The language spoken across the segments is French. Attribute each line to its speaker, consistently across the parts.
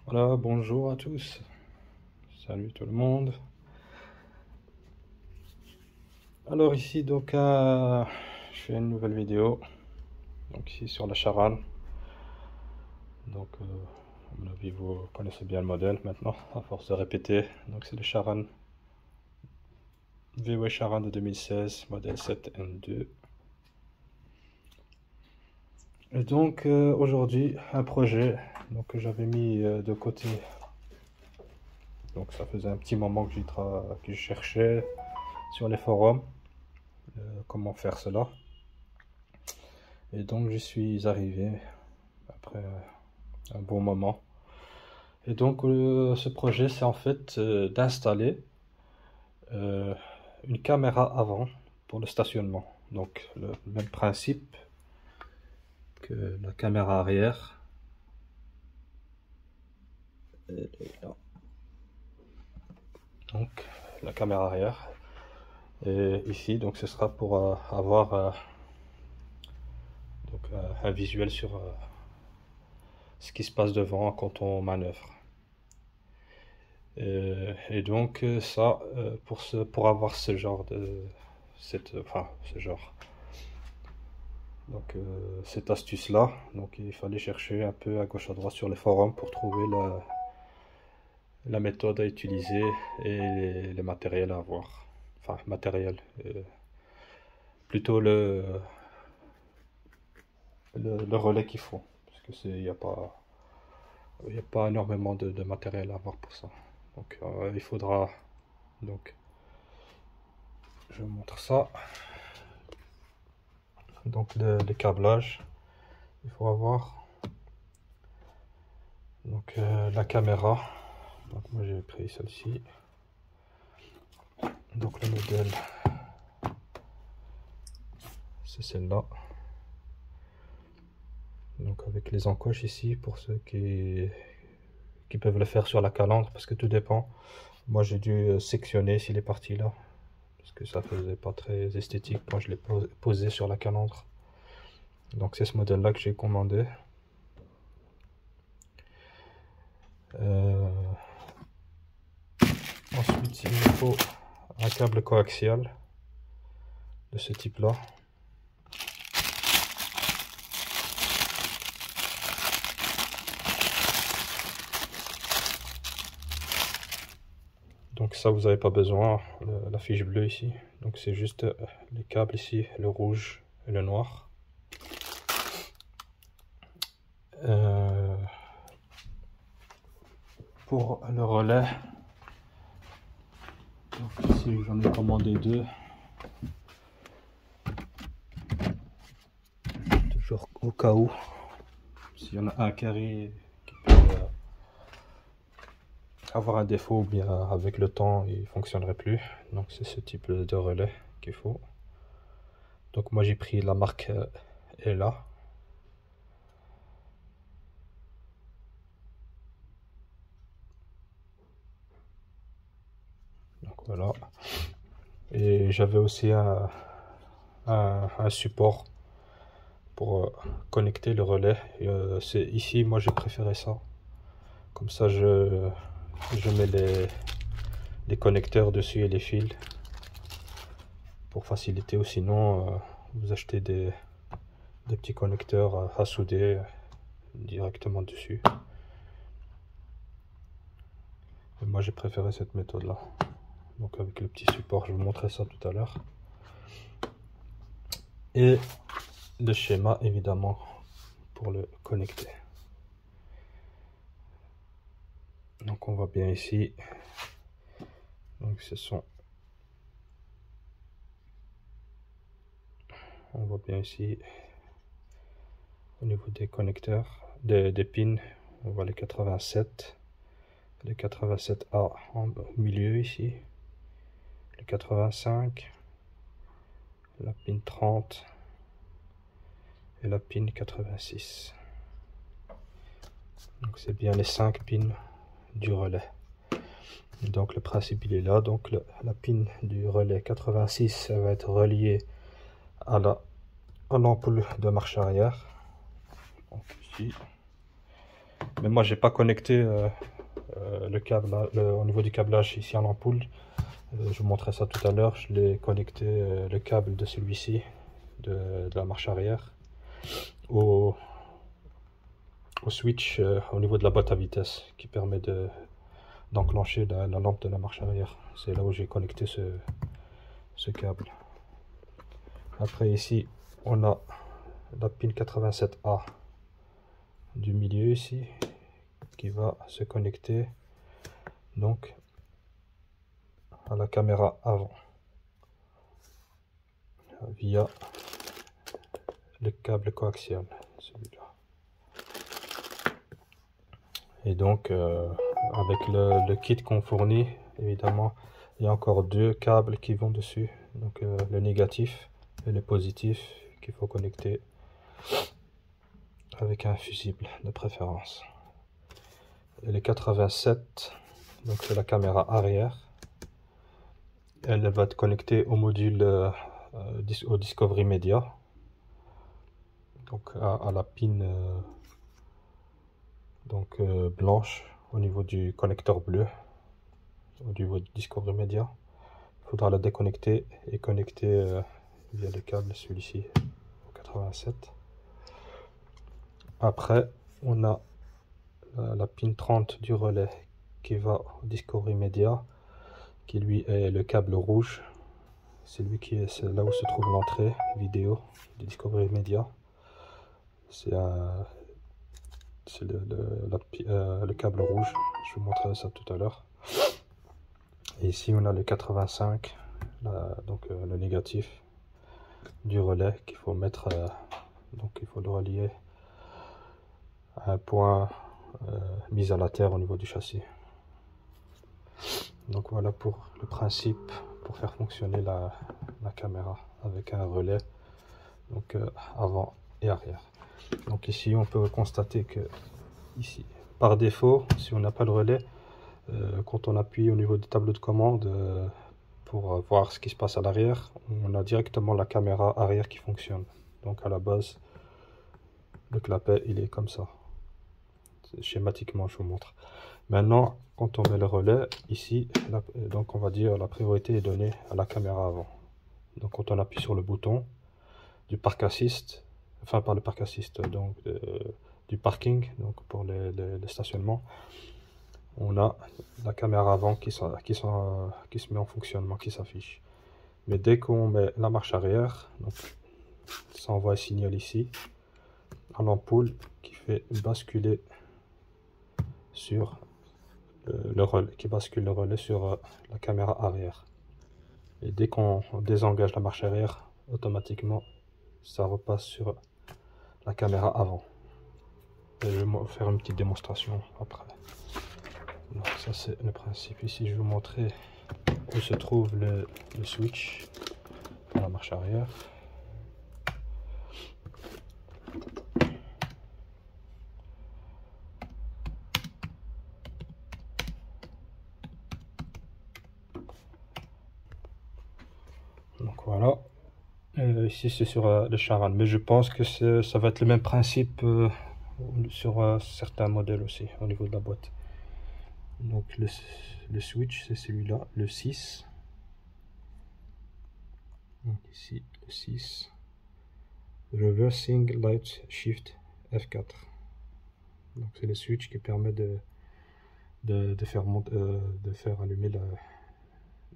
Speaker 1: Voilà, bonjour à tous. Salut tout le monde. Alors ici donc je fais une nouvelle vidéo. Donc ici sur la Charan. Donc à mon avis vous connaissez bien le modèle maintenant à force de répéter. Donc c'est le Charan VW Charan de 2016 modèle 7N2. Et donc aujourd'hui un projet donc que j'avais mis de côté. Donc ça faisait un petit moment que je cherchais sur les forums comment faire cela. Et donc j'y suis arrivé après un bon moment. Et donc ce projet c'est en fait d'installer une caméra avant pour le stationnement. Donc le même principe que la caméra arrière. Donc la caméra arrière. Et ici donc ce sera pour avoir donc, un visuel sur ce qui se passe devant quand on manœuvre. Et donc ça pour avoir ce genre de donc cette astuce là, donc il fallait chercher un peu à gauche à droite sur les forums pour trouver la méthode à utiliser et les matériels à avoir, enfin matériel, plutôt le relais qu'il faut, parce que il n'y a pas énormément de matériel à avoir pour ça. Donc il faudra, donc je vous montre ça. Donc les câblages, il faut avoir donc la caméra. Donc moi j'ai pris celle-ci. Donc le modèle c'est celle-là. Donc avec les encoches ici pour ceux qui peuvent le faire sur la calandre, parce que tout dépend. Moi j'ai dû sectionner ici les parties là parce que ça faisait pas très esthétique. Moi je l'ai posé sur la calandre. Donc c'est ce modèle là que j'ai commandé. Ensuite il me faut un câble coaxial de ce type là. Donc ça vous n'avez pas besoin, la fiche bleue ici. Donc c'est juste les câbles ici, le rouge et le noir. Pour le relais, donc ici j'en ai commandé deux. Toujours au cas où, s'il y en a un qui peut avoir un défaut ou bien avec le temps il fonctionnerait plus. Donc c'est ce type de relais qu'il faut. Donc moi j'ai pris la marque Ella. Donc voilà. Et j'avais aussi un support pour connecter le relais. C'est ici, moi j'ai préféré ça. Comme ça je mets les connecteurs dessus et les fils pour faciliter, ou sinon vous achetez des petits connecteurs à souder directement dessus. Et moi j'ai préféré cette méthode là, donc avec le petit support. Je vous montrerai ça tout à l'heure, et le schéma évidemment pour le connecter. Donc on voit bien ici, donc on voit bien ici au niveau des connecteurs, des pins, on voit les 87, les 87A en milieu ici, les 85, la pin 30 et la pin 86. Donc c'est bien les 5 pins du relais. Donc le principe il est là. Donc la pin du relais 86 va être reliée à l'ampoule de marche arrière. Donc ici, Mais moi j'ai pas connecté le câble au niveau du câblage ici à l'ampoule. Je vous montrerai ça tout à l'heure. Je l'ai connecté le câble de celui-ci de la marche arrière au switch au niveau de la boîte à vitesse qui permet d'enclencher la lampe de la marche arrière. C'est là où j'ai connecté ce câble. Après ici on a la pin 87A du milieu ici qui va se connecter donc à la caméra avant via le câble coaxial, celui-là. Et donc avec le kit qu'on fournit, évidemment il y a encore deux câbles qui vont dessus, donc le négatif et le positif qu'il faut connecter avec un fusible de préférence. Et les 87, donc c'est la caméra arrière, elle va être connectée au module au Discovery Media, donc à la pin blanche au niveau du connecteur bleu au niveau du Discovery Media. Il faudra la déconnecter et connecter via le câble celui-ci au 87. Après on a la pin 30 du relais qui va au Discovery Media, qui lui est le câble rouge. C'est lui qui est là où se trouve l'entrée vidéo du Discovery Media. C'est le câble rouge. Je vous montrerai ça tout à l'heure. Et ici on a le 85, donc le négatif du relais qu'il faut mettre. Donc il faut le relier à un point mis à la terre au niveau du châssis. Donc voilà pour le principe pour faire fonctionner la caméra avec un relais donc avant et arrière. Donc ici on peut constater que ici par défaut, si on n'a pas le relais, quand on appuie au niveau du tableau de commande pour voir ce qui se passe à l'arrière, on a directement la caméra arrière qui fonctionne. Donc à la base le clapet il est comme ça. Schématiquement je vous montre. Maintenant quand on met le relais ici, donc on va dire la priorité est donnée à la caméra avant. Donc quand on appuie sur le bouton du parc assist, enfin pas le parc assist, donc du parking, donc pour le stationnement, on a la caméra avant qui se met en fonctionnement, qui s'affiche. Mais dès qu'on met la marche arrière, donc ça envoie un signal ici à l'ampoule qui fait basculer sur le relais, qui bascule le relais sur la caméra arrière. Et dès qu'on désengage la marche arrière, automatiquement ça repasse sur la caméra avant. Et je vais vous faire une petite démonstration après. Donc ça c'est le principe. Ici je vais vous montrer où se trouve le switch pour la marche arrière. Donc voilà. Ici c'est sur le Charan, mais je pense que ça va être le même principe sur certains modèles aussi au niveau de la boîte. Donc le switch c'est celui-là, le 6. Donc ici le 6. Reversing Light Shift F4. Donc c'est le switch qui permet de faire allumer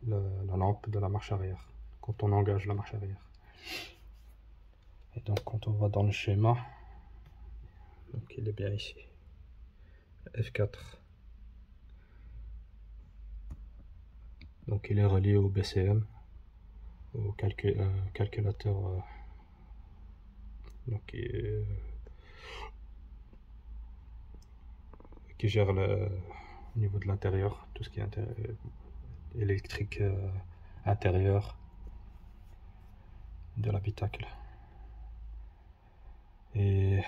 Speaker 1: la lampe de la marche arrière quand on engage la marche arrière. Et donc quand on va dans le schéma, donc il est bien ici, F4. Donc il est relié au BCM, au calculateur donc qui gère au niveau de l'intérieur, tout ce qui est électrique intérieur de l'habitacle. Et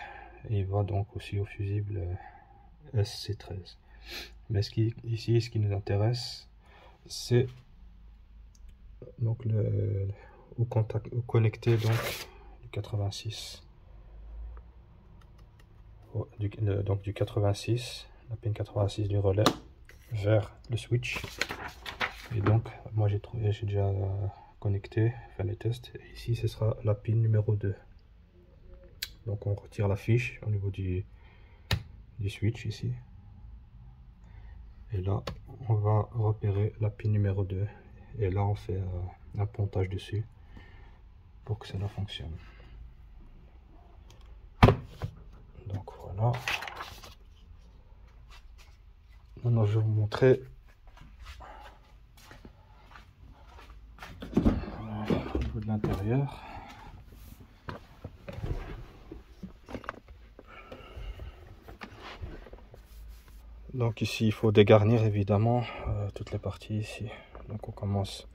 Speaker 1: il va donc aussi au fusible SC13. Mais ici, ce qui nous intéresse, c'est donc au connecter donc le 86 donc du 86, la pin 86 du relais vers le switch. Et donc moi j'ai déjà connecté, fait les tests. Et ici ce sera la pin numéro 2. Donc on retire la fiche au niveau du switch ici. Et là on va repérer la pin numéro 2. Et là on fait un pontage dessus pour que cela fonctionne. Donc voilà. Maintenant je vais vous montrer au niveau de l'intérieur. Donc ici il faut dégarnir évidemment toutes les parties ici. Donc on commence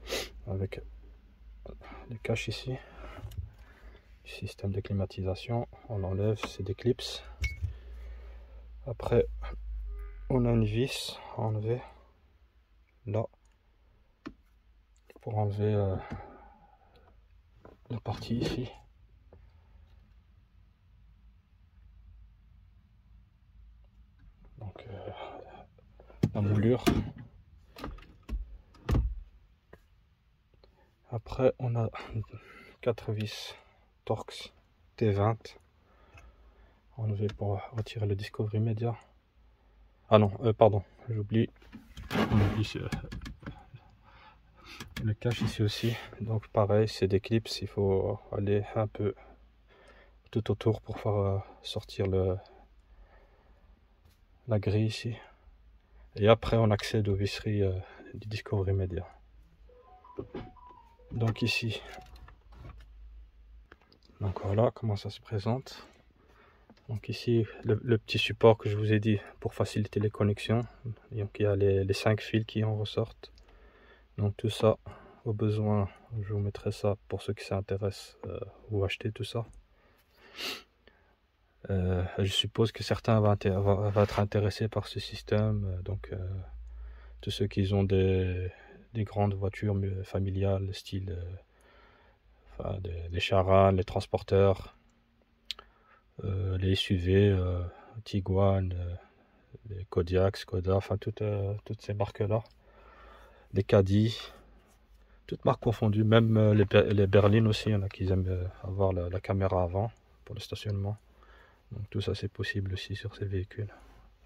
Speaker 1: avec les caches ici. Système de climatisation, on enlève, c'est des clips. Après on a une vis à enlever là pour enlever la partie ici. Donc la moulure. Après on a 4 vis Torx T20 enlevé pour retirer le Discovery Media. Ah non, pardon, j'oublie. On oublie le cache ici aussi. Donc pareil, c'est des clips, il faut aller un peu tout autour pour faire sortir la grille ici. Et après on accède aux visseries du Discovery Media. Donc ici, donc voilà comment ça se présente. Donc ici le petit support que je vous ai dit pour faciliter les connexions. Donc il y a les 5 fils qui en ressortent. Donc tout ça, au besoin, je vous mettrai ça pour ceux qui s'intéressent ou acheter tout ça. Je suppose que certains vont être intéressés par ce système. Donc tous ceux qui ont des grandes voitures familiales, style les Charan, les transporteurs, les SUV, Tiguan, les Kodiaq, Skoda, enfin toutes ces marques-là, les Caddy, toutes marques confondues, même les berlines aussi, il y en a qui aiment avoir la caméra avant pour le stationnement. Donc tout ça c'est possible aussi sur ces véhicules.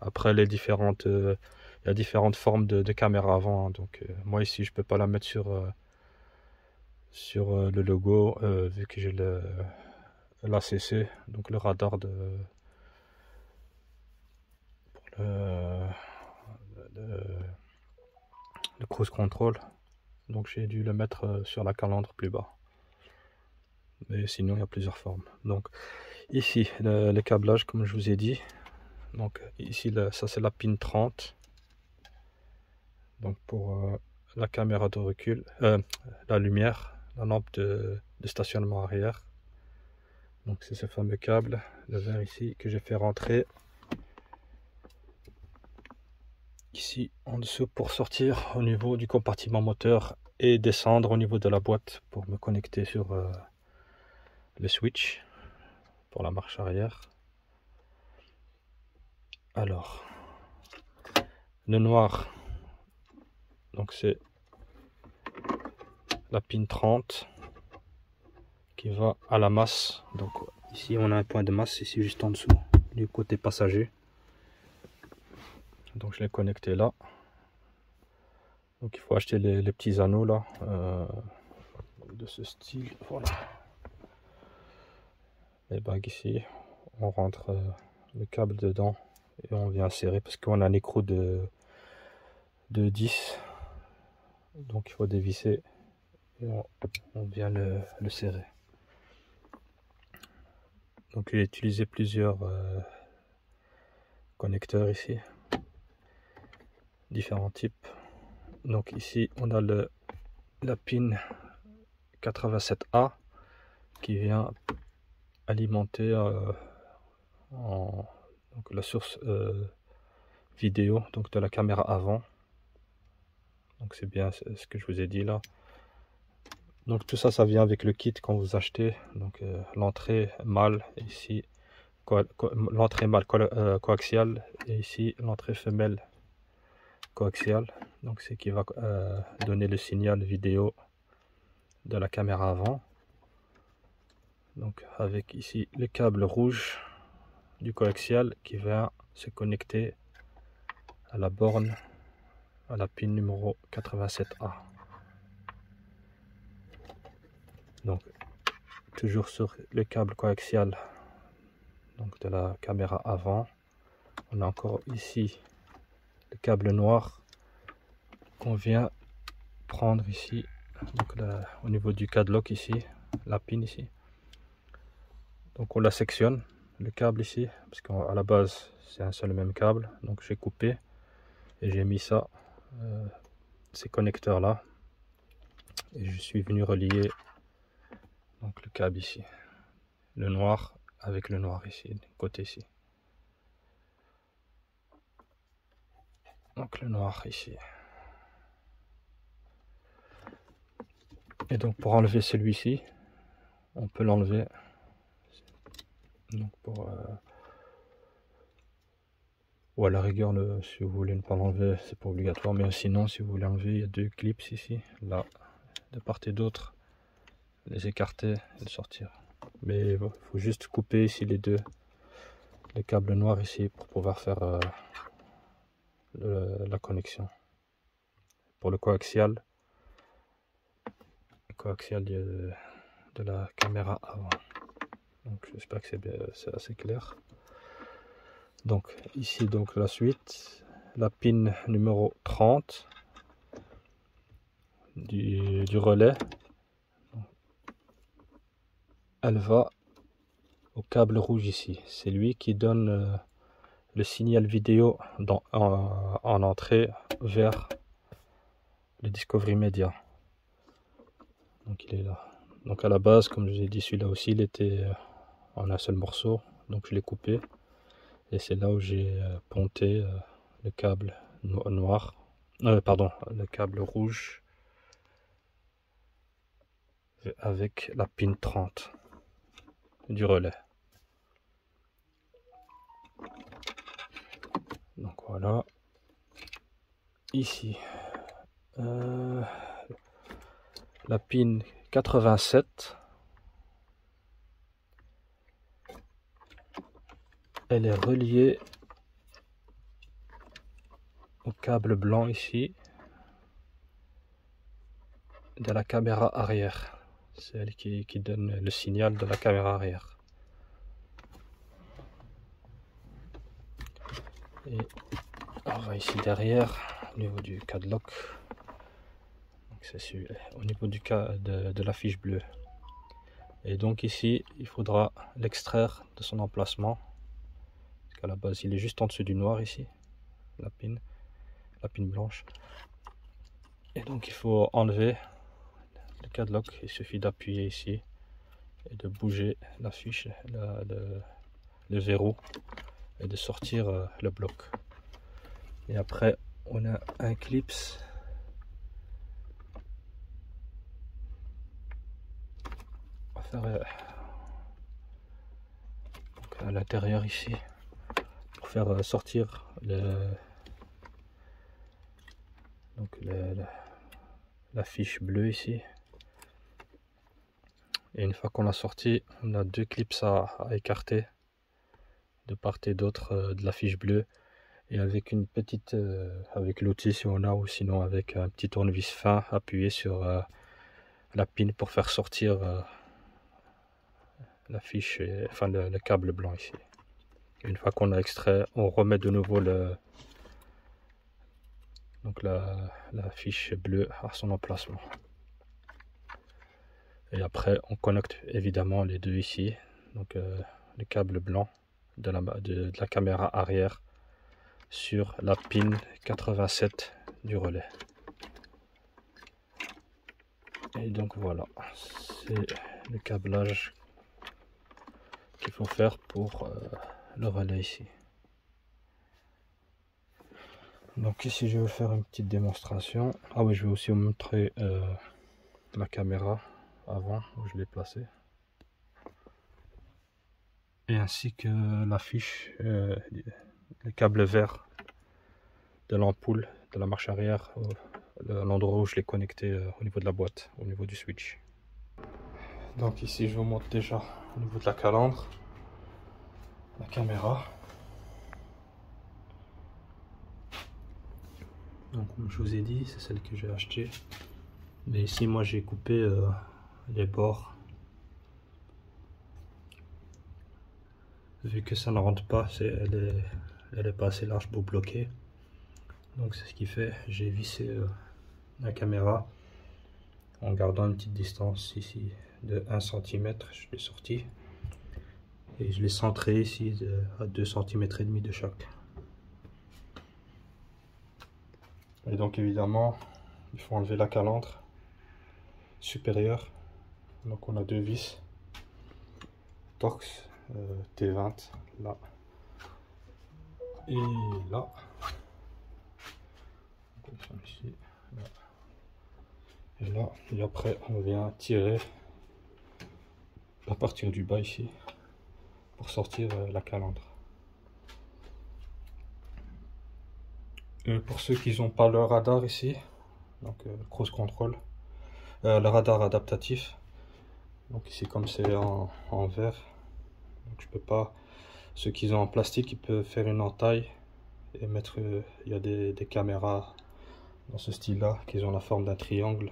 Speaker 1: Après il y a différentes formes de caméra avant, hein. Donc moi ici je peux pas la mettre sur le logo vu que j'ai l'ACC, donc le radar pour le cruise control. Donc j'ai dû le mettre sur la calandre plus bas. Mais sinon il y a plusieurs formes. Donc ici les câblages comme je vous ai dit. Donc ici ça c'est la pin 30. Donc pour la caméra de recul, la lumière, la lampe de stationnement arrière. Donc c'est ce fameux câble, le vert ici, que j'ai fait rentrer ici en dessous pour sortir au niveau du compartiment moteur et descendre au niveau de la boîte pour me connecter sur le switch pour la marche arrière. Alors le noir, donc c'est la pin 30 qui va à la masse. Donc ici on a un point de masse ici juste en dessous du côté passager. Donc je l'ai connecté là. Donc il faut acheter les petits anneaux là de ce style. Voilà. Les bagues ici, on rentre le câble dedans et on vient serrer parce qu'on a un écrou de 10. Donc il faut dévisser et on vient le serrer. Donc j'ai utilisé plusieurs connecteurs ici, différents types. Donc ici on a la pin 87A qui vient alimenter donc la source vidéo donc de la caméra avant. Donc c'est bien ce que je vous ai dit là. Donc tout ça, ça vient avec le kit quand vous achetez. Donc l'entrée mâle ici, l'entrée mâle coaxiale et ici l'entrée femelle coaxiale. Donc c'est qui va donner le signal vidéo de la caméra avant. Donc avec ici le câble rouge du coaxial qui va se connecter à la borne, à la pin numéro 87A. Donc toujours sur le câble coaxial donc de la caméra avant, on a encore ici le câble noir qu'on vient prendre ici, donc là, au niveau du cadlock ici, la pin ici. Donc on la sectionne, le câble ici, parce qu'à la base c'est un seul et même câble. Donc j'ai coupé et j'ai mis ça, ces connecteurs là, et je suis venu relier donc le câble ici, le noir avec le noir ici, côté ici. Donc le noir ici. Et donc pour enlever celui-ci, on peut l'enlever. Donc pour ou à la rigueur, si vous voulez ne pas l'enlever, c'est pas obligatoire, mais sinon si vous voulez enlever, il y a deux clips ici, là, de part et d'autre, les écarter et les sortir. Mais il faut juste couper ici les câbles noirs ici pour pouvoir faire la connexion. Pour le coaxial de la caméra avant. Donc j'espère que c'est assez clair. Donc ici donc la suite, la pin numéro 30 du relais, elle va au câble rouge ici. C'est lui qui donne le signal vidéo en entrée vers le Discovery Media. Donc il est là. Donc à la base, comme je vous ai dit, celui-là aussi il était en un seul morceau, donc je l'ai coupé et c'est là où j'ai ponté le câble noir, pardon, le câble rouge avec la pin 30 du relais. Donc voilà, ici la pin 87, elle est reliée au câble blanc ici de la caméra arrière. C'est elle qui donne le signal de la caméra arrière. Et on va ici derrière, au niveau du cadlock. C'est au niveau de la fiche bleue. Et donc ici, il faudra l'extraire de son emplacement. Parce qu'à la base, il est juste en dessous du noir ici, la pin blanche. Et donc il faut enlever le cadlock. Il suffit d'appuyer ici et de bouger la fiche, le verrou, et de sortir le bloc. Et après, on a un clips à l'intérieur ici pour faire sortir la fiche bleue ici. Et une fois qu'on l'a sorti, on a deux clips à écarter de part et d'autre de la fiche bleue, et avec une petite avec l'outil si on a, ou sinon avec un petit tournevis fin, appuyer sur la pin pour faire sortir la fiche, enfin le câble blanc ici. Une fois qu'on a extrait, on remet de nouveau la fiche bleue à son emplacement. Et après on connecte évidemment les deux ici, donc le câble blanc de la caméra arrière sur la pin 87 du relais. Et donc voilà, c'est le câblage qu'il faut faire pour le relais ici. Donc ici je vais faire une petite démonstration. Ah oui, je vais aussi vous montrer la caméra avant où je l'ai placée. et ainsi que la fiche, les câbles verts de l'ampoule de la marche arrière, l'endroit où je l'ai connecté au niveau de la boîte, au niveau du switch. Donc ici je vous montre déjà au niveau de la calandre, la caméra. Donc comme je vous ai dit, c'est celle que j'ai achetée. Mais ici moi j'ai coupé les bords. Vu que ça ne rentre pas, elle est pas assez large pour bloquer. Donc c'est ce qui fait, j'ai vissé la caméra en gardant une petite distance ici de 1 cm. Je l'ai sorti et je l'ai centré ici à 2 cm et demi de chaque. Et donc évidemment il faut enlever la calandre supérieure. Donc on a deux vis Torx T20 là et là. Ici, là. Et là, et après on vient tirer à partir du bas ici pour sortir la calandre. Pour ceux qui n'ont pas le radar ici, donc cruise control, le radar adaptatif, donc ici comme c'est en verre, donc je peux pas. Ceux qui ont en plastique, ils peuvent faire une entaille et mettre, il y a des caméras dans ce style là qui ont la forme d'un triangle.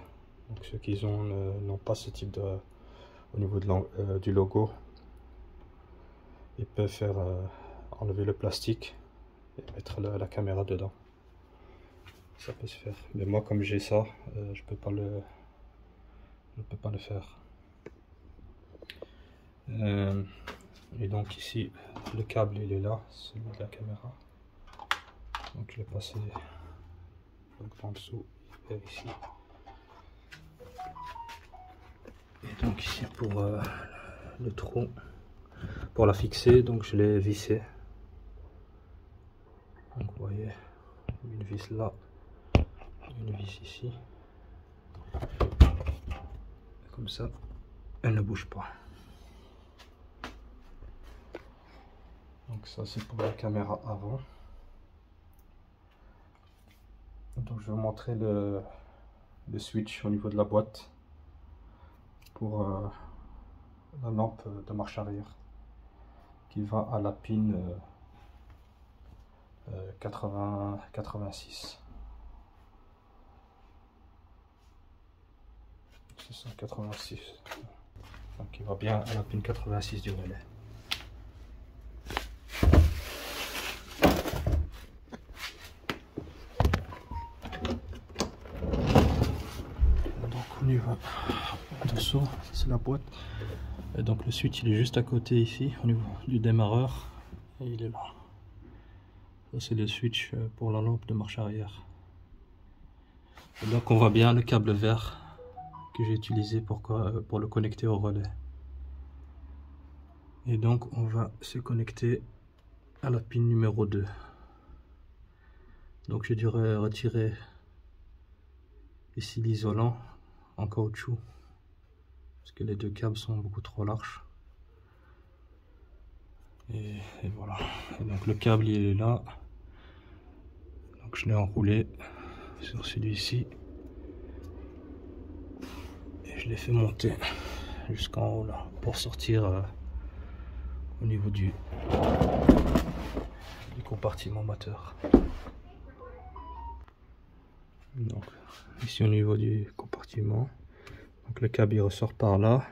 Speaker 1: Donc ceux qui n'ont pas ce type de, au niveau de du logo, ils peuvent faire enlever le plastique et mettre la caméra dedans. Ça peut se faire, mais moi comme j'ai ça, je peux pas le faire. Et donc ici le câble il est là, celui de la caméra. Donc je vais passer donc en dessous vers ici. Et donc ici pour le trou, pour la fixer, donc je l'ai vissé. Donc vous voyez, une vis là, une vis ici. Comme ça, elle ne bouge pas. Donc ça c'est pour la caméra avant. Donc je vais vous montrer le switch au niveau de la boîte pour la lampe de marche arrière qui va à la pin 86. C'est ça, 86. Donc il va bien à la pin 86 du relais. Donc on y va en dessous, c'est la boîte. Et donc le switch il est juste à côté ici au niveau du démarreur et il est là. Ça c'est le switch pour la lampe de marche arrière. Et donc on voit bien le câble vert que j'ai utilisé pour le connecter au relais. Et donc on va se connecter à la pin numéro 2. Donc j'ai dû retirer ici l'isolant en caoutchouc parce que les deux câbles sont beaucoup trop larges. Et voilà. Et donc le câble il est là. Donc je l'ai enroulé sur celui-ci et je l'ai fait monter jusqu'en haut là pour sortir au niveau du compartiment moteur. Donc ici au niveau du compartiment, donc le câble il ressort par là.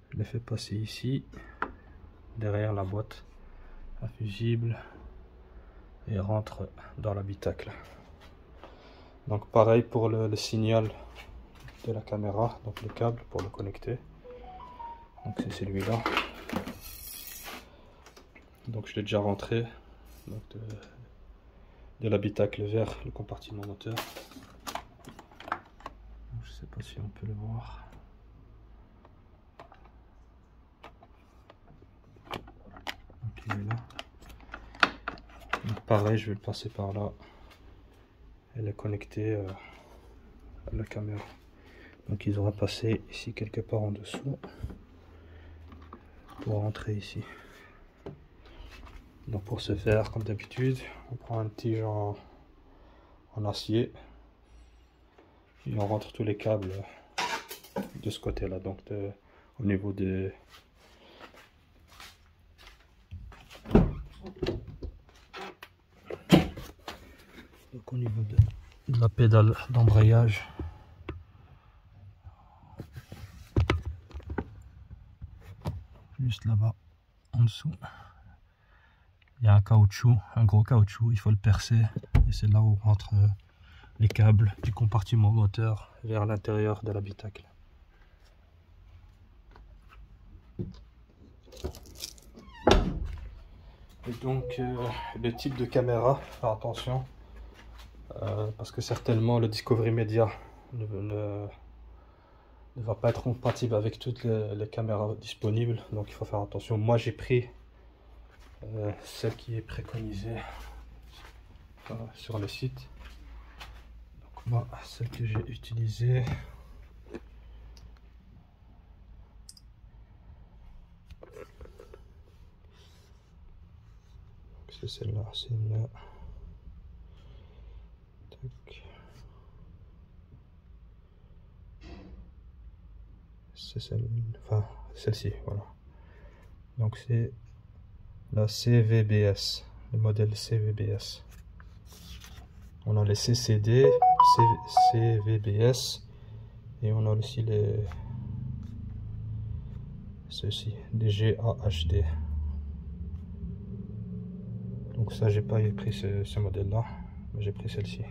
Speaker 1: Je l'ai fait passer ici derrière la boîte à fusible et rentre dans l'habitacle. Donc pareil pour le signal de la caméra, donc le câble pour le connecter. Donc c'est celui-là. Donc je l'ai déjà rentré donc de l'habitacle vers le compartiment moteur. Je sais pas si on peut le voir. Donc il est là. Donc pareil, je vais le passer par là et le connecter à la caméra. Donc ils auront passé ici quelque part en dessous. pour rentrer ici. Donc pour ce faire, comme d'habitude, on prend un tige en acier et on rentre tous les câbles de ce côté là, donc au niveau de la pédale d'embrayage. Juste là-bas en dessous il y a un caoutchouc, un gros caoutchouc, il faut le percer et c'est là où rentrent les câbles du compartiment moteur vers l'intérieur de l'habitacle. Et donc le type de caméra, faire attention parce que certainement le Discovery Media ne va pas être compatible avec toutes les caméras disponibles, donc il faut faire attention. Moi j'ai pris celle qui est préconisée sur le site. Donc moi celle que j'ai utilisée, c'est celle-là, c'est une c'est celle-ci, voilà. Donc c'est la CVBS, le modèle CVBS. On a les CCD, CVBS et on a aussi ceux-ci, des GAHD. Donc ça, j'ai pas pris ce modèle-là, mais j'ai pris celle-ci.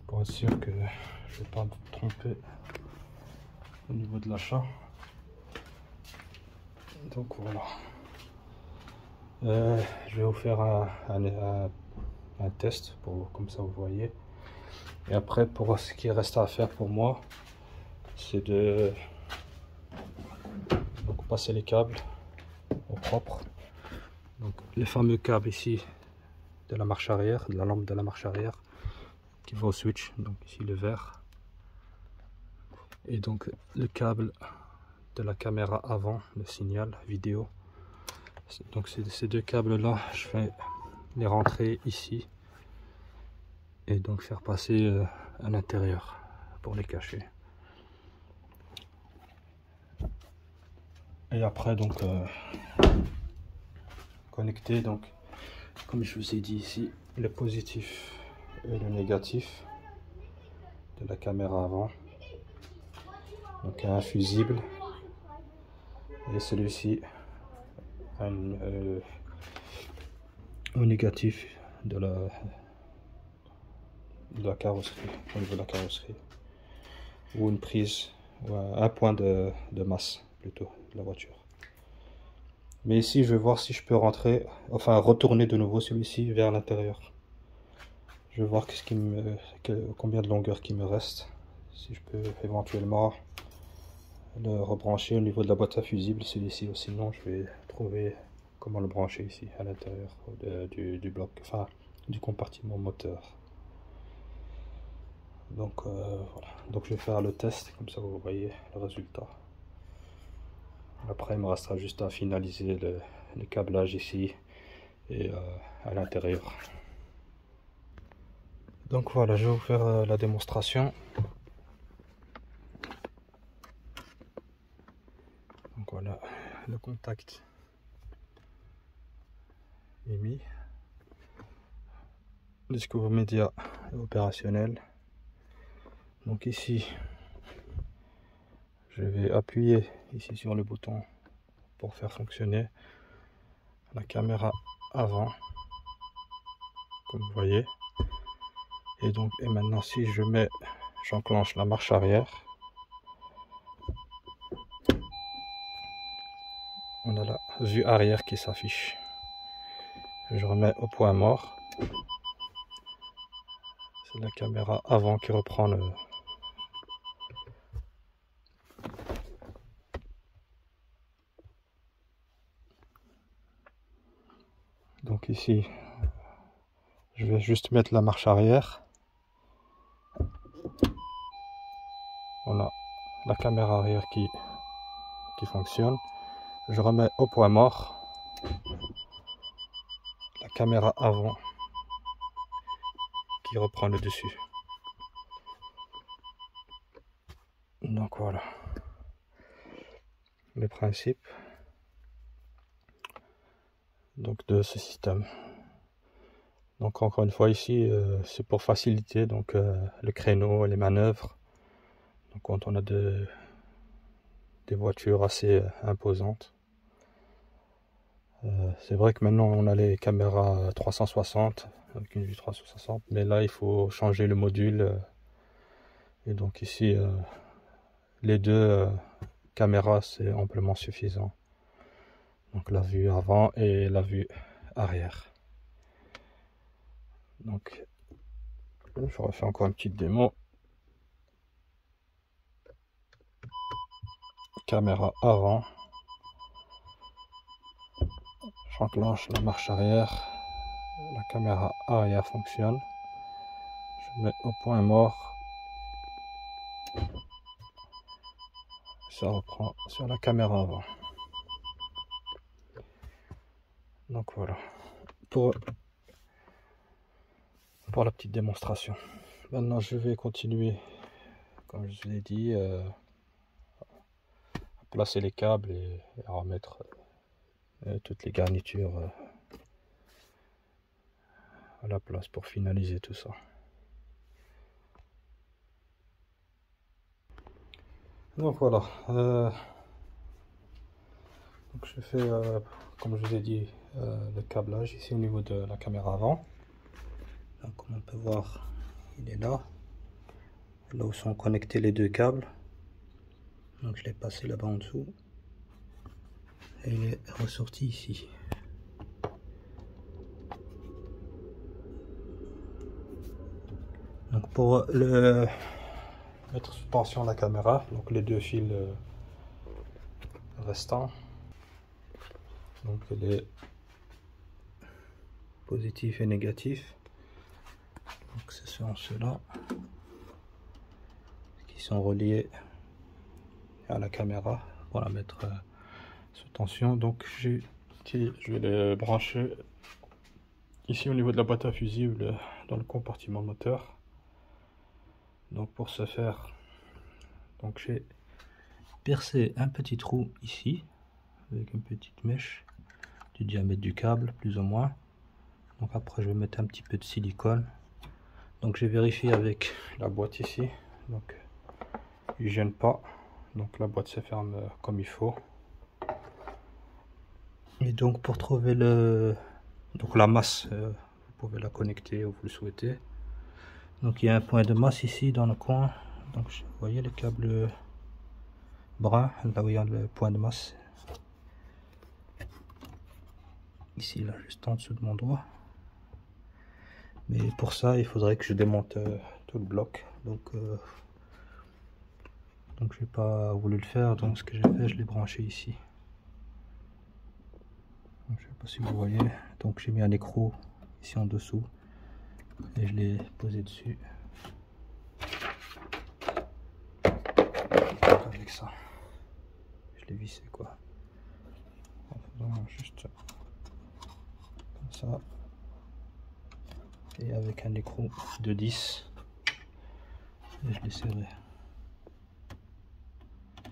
Speaker 1: Pour être sûr que je ne vais pas me tromper au niveau de l'achat. Donc voilà. Je vais vous faire un test, comme ça vous voyez. Et après, pour ce qui reste à faire pour moi, c'est de passer les câbles au propre. Donc les fameux câbles ici de la marche arrière, de la lampe de la marche arrière, qui va au switch, donc ici le vert. Et donc le câble de la caméra avant, le signal vidéo. Donc ces deux câbles là, je vais les rentrer ici et donc faire passer à l'intérieur pour les cacher. Et après donc connecter, donc comme je vous ai dit ici, le positif et le négatif de la caméra avant. Donc un fusible et celui-ci au négatif de la carrosserie, au niveau de la carrosserie, ou une prise, ou un point de masse plutôt de la voiture. Mais ici je vais voir si je peux rentrer, enfin retourner de nouveau celui-ci vers l'intérieur. Je vais voir combien de longueur qui me reste, si je peux éventuellement le rebrancher au niveau de la boîte à fusible, celui-ci, ou sinon je vais trouver comment le brancher ici à l'intérieur du bloc, enfin du compartiment moteur. Donc voilà, donc je vais faire le test, comme ça vous voyez le résultat. Après il me restera juste à finaliser le câblage ici et à l'intérieur. Donc voilà, je vais vous faire la démonstration. Donc voilà, le contact est mis. Le Discovery Media est opérationnel. Donc ici, je vais appuyer ici sur le bouton pour faire fonctionner la caméra avant, comme vous voyez. Et maintenant si j'enclenche la marche arrière, on a la vue arrière qui s'affiche. Je remets au point mort. C'est la caméra avant qui reprend le... Donc ici, je vais juste mettre la marche arrière. Voilà, caméra arrière qui fonctionne. Je remets au point mort la caméra avant qui reprend le dessus. Donc voilà le principe donc de ce système. Donc encore une fois ici c'est pour faciliter donc le créneau, les manœuvres. Donc quand on a des voitures assez imposantes. C'est vrai que maintenant on a les caméras 360 avec une vue 360, mais là il faut changer le module et donc ici les deux caméras c'est amplement suffisant. Donc la vue avant et la vue arrière. Donc je refais encore une petite démo. Caméra avant. J'enclenche la marche arrière. La caméra arrière fonctionne. Je mets au point mort. Ça reprend sur la caméra avant. Donc voilà. Pour la petite démonstration. Maintenant je vais continuer, comme je vous l'ai dit, à placer les câbles et à remettre toutes les garnitures à la place pour finaliser tout ça. Donc voilà, donc je fais comme je vous ai dit le câblage ici au niveau de la caméra avant. Donc comme on peut voir, il est là où sont connectés les deux câbles. Donc je l'ai passé là-bas en dessous et il est ressorti ici. Donc pour le mettre sous tension la caméra, donc les deux fils restants, donc les positifs et négatifs, donc ce sont ceux-là qui sont reliés à la caméra pour la mettre sous tension. Donc je vais les brancher ici au niveau de la boîte à fusible dans le compartiment moteur. Donc pour ce faire, donc j'ai percé un petit trou ici avec une petite mèche du diamètre du câble plus ou moins. Donc après je vais mettre un petit peu de silicone. Donc j'ai vérifié avec la boîte ici, donc il ne gêne pas, donc la boîte se ferme comme il faut. Et donc pour trouver la masse, vous pouvez la connecter où vous le souhaitez. Donc il y a un point de masse ici dans le coin. Donc vous voyez le câble brun, là où il y a le point de masse. Ici, là, juste en dessous de mon doigt. Mais pour ça, il faudrait que je démonte tout le bloc. Donc j'ai pas voulu le faire. Donc ce que j'ai fait, je l'ai branché ici. Donc, je sais pas si vous voyez. Donc j'ai mis un écrou ici en dessous. Et je l'ai posé dessus. Avec ça, je l'ai vissé quoi. En faisant juste comme ça. Et avec un écrou de 10. Et je l'ai serré.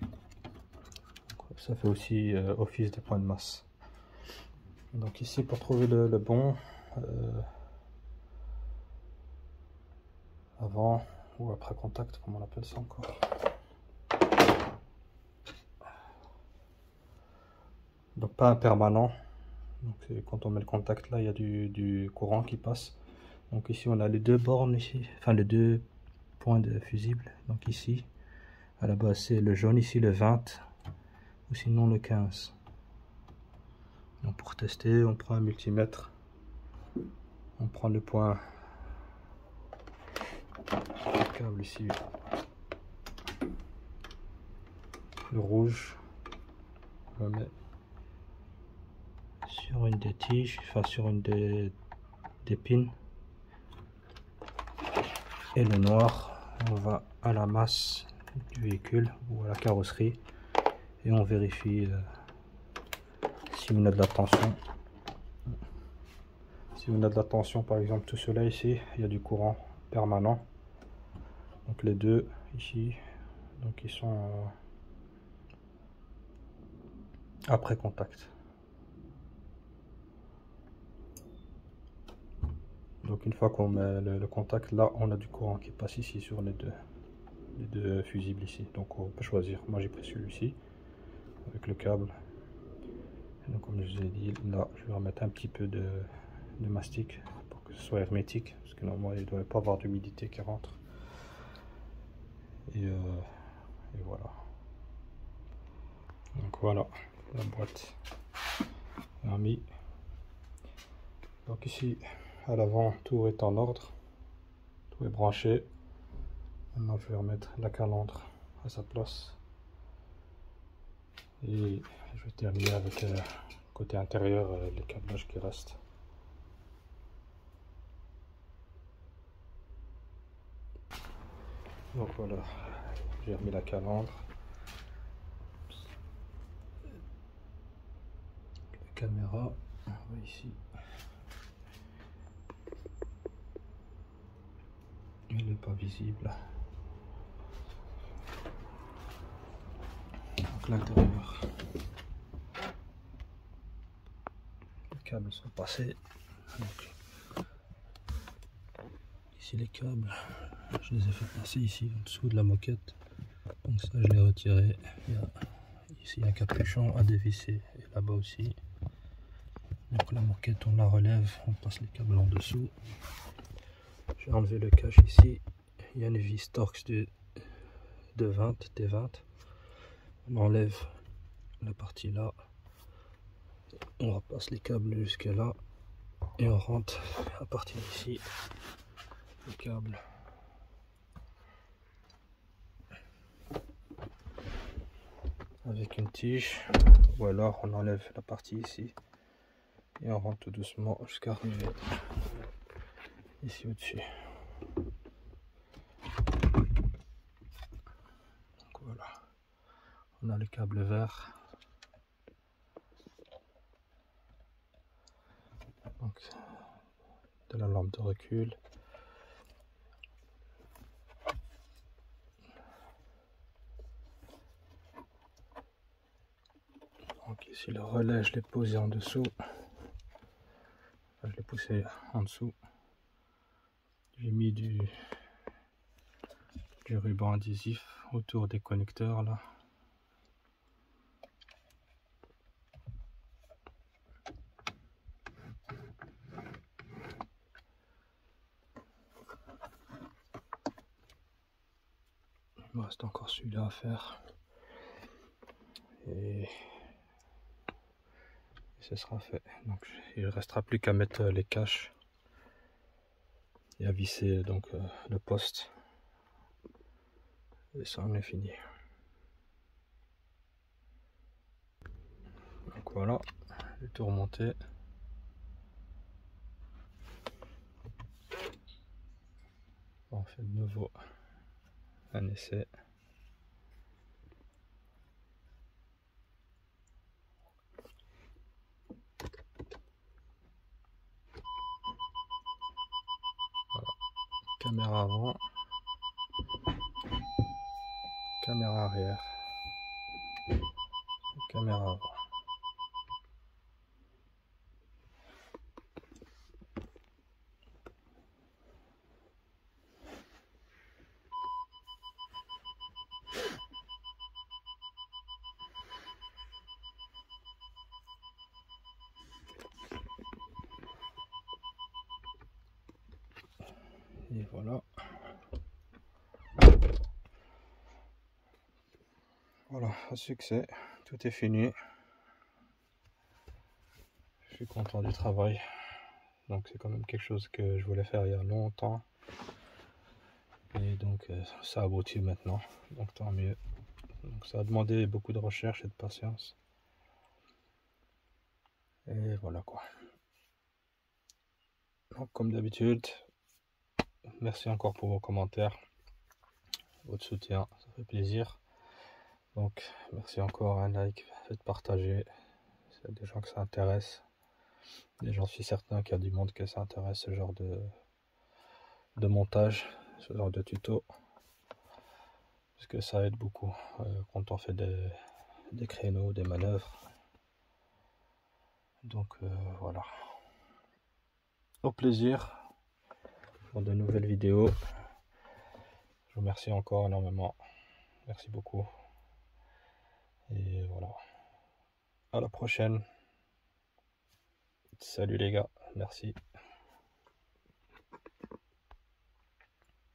Speaker 1: Donc, ça fait aussi office de point de masse. Donc ici pour trouver le bon. Avant ou après contact, comme on appelle ça encore. Donc pas un permanent. Donc quand on met le contact là, il y a du courant qui passe. Donc ici on a les deux bornes ici, enfin les deux points de fusible. Donc ici, à la base c'est le jaune ici, le 20, ou sinon le 15. Donc pour tester, on prend un multimètre. On prend le point. Le câble ici, le rouge, on le met sur une des tiges, enfin sur une des pins, et le noir on va à la masse du véhicule ou à la carrosserie et on vérifie si on a de la tension. Si on a de la tension, par exemple tout cela ici, il y a du courant permanent. Donc les deux ici, donc ils sont après contact. Donc une fois qu'on met le contact, là on a du courant qui passe ici sur les deux fusibles ici. Donc on peut choisir. Moi j'ai pris celui-ci avec le câble. Et donc comme je vous ai dit, là je vais remettre un petit peu de mastic pour que ce soit hermétique, parce que normalement il ne doit pas avoir d'humidité qui rentre. Et voilà. Donc voilà, la boîte est mis. Donc ici à l'avant tout est en ordre, tout est branché. Maintenant je vais remettre la calandre à sa place et je vais terminer avec côté intérieur les câblages qui restent. Donc voilà, j'ai remis la calandre, la caméra, on va ici. Il n'est pas visible. Donc l'intérieur, les câbles sont passés. Donc, ici les câbles, je les ai fait passer ici en dessous de la moquette. Donc ça je l'ai retiré. Il y a ici un capuchon à dévisser et là-bas aussi. Donc la moquette on la relève, on passe les câbles en dessous. J'ai enlevé le cache ici. Il y a une vis Torx de 20 T20. On enlève la partie là. On repasse les câbles jusque là. Et on rentre à partir d'ici le câble. Avec une tige. Ou alors on enlève la partie ici. Et on rentre tout doucement jusqu'à arriver ici au-dessus. Donc voilà. On a le câble vert. Donc de la lampe de recul. Donc ici le relais je l'ai posé en dessous. Enfin, je l'ai poussé en dessous. J'ai mis du ruban adhésif autour des connecteurs là. Il me reste encore celui-là à faire. Et ce sera fait. Donc il ne restera plus qu'à mettre les caches et à visser donc le poste. Et ça on est fini. Donc voilà, j'ai tout remonté. On fait de nouveau un essai. Voilà. Caméra avant, caméra arrière, caméra avant. Et voilà. Voilà, un succès, tout est fini. Je suis content du travail. Donc c'est quand même quelque chose que je voulais faire il y a longtemps. Et donc ça aboutit maintenant, donc tant mieux. Donc ça a demandé beaucoup de recherche et de patience. Et voilà quoi. Donc comme d'habitude, merci encore pour vos commentaires. votre soutien, ça fait plaisir. Donc merci encore, un like, faites partager, s'il y a des gens que ça intéresse. Et j'en suis certain qu'il y a du monde que ça intéresse, ce genre de montage, ce genre de tuto. Parce que ça aide beaucoup quand on fait des créneaux, des manœuvres. Donc voilà. Au plaisir pour de nouvelles vidéos. Je vous remercie encore énormément. Merci beaucoup. Et voilà. À la prochaine. Salut les gars. Merci.